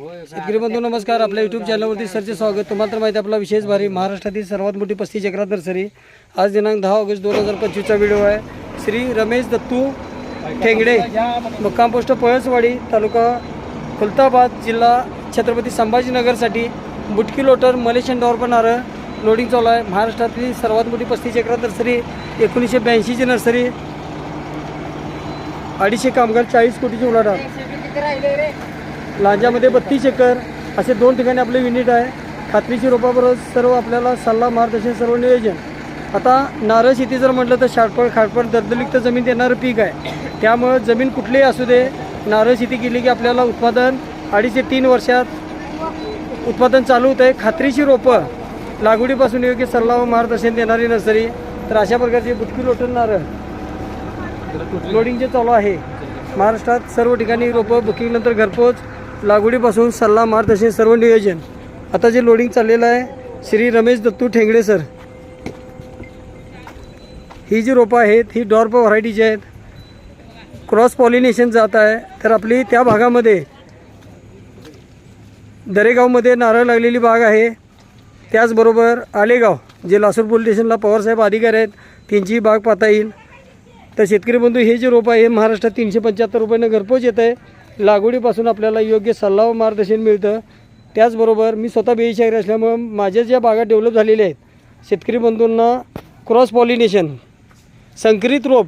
शेतकरी बंधू नमस्कार. आपल्या यूट्यूब चॅनलवरती सरचे स्वागत. तुम्हाला तर माहिती आपला विशेष भारी महाराष्ट्रातील सर्वात मोठी 35 एकरात नर्सरी. आज दिनांक 10 ऑगस्ट 2025चा व्हिडिओ आहे. श्री रमेश दत्तू ठेंगडे, मुक्काम पोस्ट पळसवाडी, तालुका खुलताबाद, जिल्हा छत्रपती संभाजीनगरसाठी बुटकी लोटर मलेशियन डॉर्पर नारळ लोडिंग चालू आहे. महाराष्ट्रातली सर्वात मोठी 35 एकरात नर्सरी, 1982ची नर्सरी, 250 कामगार, 40 कोटीची उलाढाल. लांजामध्ये 32 एकर असे 2 ठिकाणी आपले युनिट आहे. खात्रीची रोपाबरोबर सर्व आपल्याला सल्ला मार्गदर्शन सर्व नियोजन. आता नारळ शेती जर म्हटलं तर खाडपड दलदलीक्त जमीन देणारं पीक आहे. त्यामुळं जमीन कुठलीही असू दे, नारळ शेती केली की आपल्याला उत्पादन 2.5 ते 3 वर्षात उत्पादन चालू होतं आहे. खात्रीची रोपं लागवडीपासून योग्य सल्ला व मार्गदर्शन देणारी नर्सरी. तर अशा प्रकारचे बुटकी लोटर नारळ लोडिंगचे चालू आहे. महाराष्ट्रात सर्व ठिकाणी रोपं बुकिंगनंतर घरपोच, लागवडीपासून सल्ला मार्गदर्शन सर्व नियोजन. आता जे लोडिंग चाललेलं आहे श्री रमेश दत्तू ठेंगडे सर. ही जी रोपं आहेत ही डॉर्प व्हरायटीची आहेत. क्रॉस पॉलिनेशन जात आहे. तर आपली त्या भागामध्ये दरेगावमध्ये नारळ लागलेली बाग आहे. त्याचबरोबर आलेगाव जे लासूर पोलीस स्टेशनला पवारसाहेब अधिकारी आहेत त्यांची बाग पाहता येईल. तर शेतकरी बंधू हे जे रोप आहे महाराष्ट्रात 375 रुपयानं घरपोच येतं आहे. लागवडीपासून आपल्याला योग्य सल्ला व मार्गदर्शन मिळतं. त्याचबरोबर मी स्वतः बेशाहीर असल्यामुळं माझ्या ज्या बागा डेव्हलप झालेल्या आहेत, शेतकरी बंधूंना क्रॉस पॉलिनेशन संकरित रोप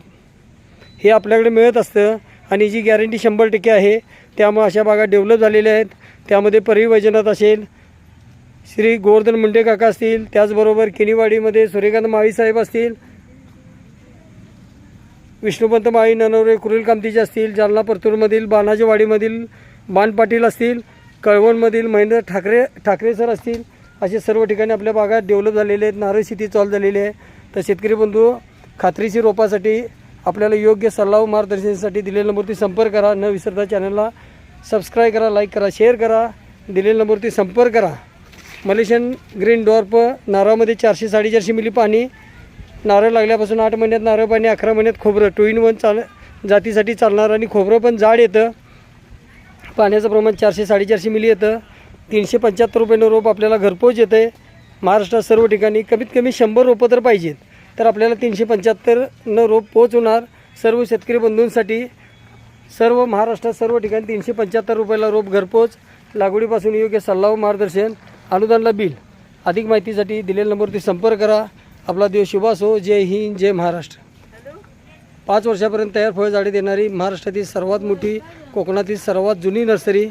हे आपल्याकडे मिळत असतं आणि जी गॅरंटी 100% आहे. त्यामुळे अशा बागा डेव्हलप झालेल्या आहेत. त्यामध्ये परिवजनात असेल श्री गोवर्धन मुंडे काका असतील, त्याचबरोबर किनीवाडीमध्ये सूर्यकांत माळीसाहेब असतील, विष्णुपंत माळी ननवरे कुरील कामतीचे असतील, जालना परतूरमधील बाणाजीवाडीमधील बाण पाटील असतील, कळवणमधील महेंद्र ठाकरे सर असतील. असे सर्व ठिकाणी आपल्या बागा डेव्हलप झालेले आहेत. नारळ शेती चालू झालेली आहे. तर शेतकरी बंधू खात्रीची रोपासाठी आपल्याला योग्य सल्ला व मार्गदर्शनासाठी दिलेल्या नंबरवरती संपर्क करा. न विसरता चॅनलला सबस्क्राईब करा, लाईक करा, शेअर करा. दिलेल्या नंबरवरती संपर्क करा. मलेशियन ग्रीन डॉर्प नारळामध्ये 400-450 मिली पाणी. नारळ लागल्यापासून 8 महिन्यात नारळ पाणी, 11 महिन्यात खोबरं. 2 in 1 जातीसाठी चालणार आणि खोबरं पण जाड येतं. पाण्याचं प्रमाण 400-450 मिली येतं. 375 रुपयानं रोप आपल्याला घरपोच येतं आहे. महाराष्ट्रात सर्व ठिकाणी कमीत कमी 100 रोपं तर पाहिजेत. तर आपल्याला 375 रोप पोच होणार. सर्व शेतकरी बंधूंसाठी सर्व महाराष्ट्रात सर्व ठिकाणी 375 रुपयाला रोप घरपोच. लागवडीपासून योग्य सल्ला व मार्गदर्शन, अनुदानला बिल. अधिक माहितीसाठी दिलेल्या नंबरवरती संपर्क करा. आपला दिवस शुभ असो. जय हिंद, जय महाराष्ट्र. 5 वर्षापर्यंत तयार फळझाडे देणारी महाराष्ट्रातील सर्वात मोठी, कोकणातील सर्वात जुनी नर्सरी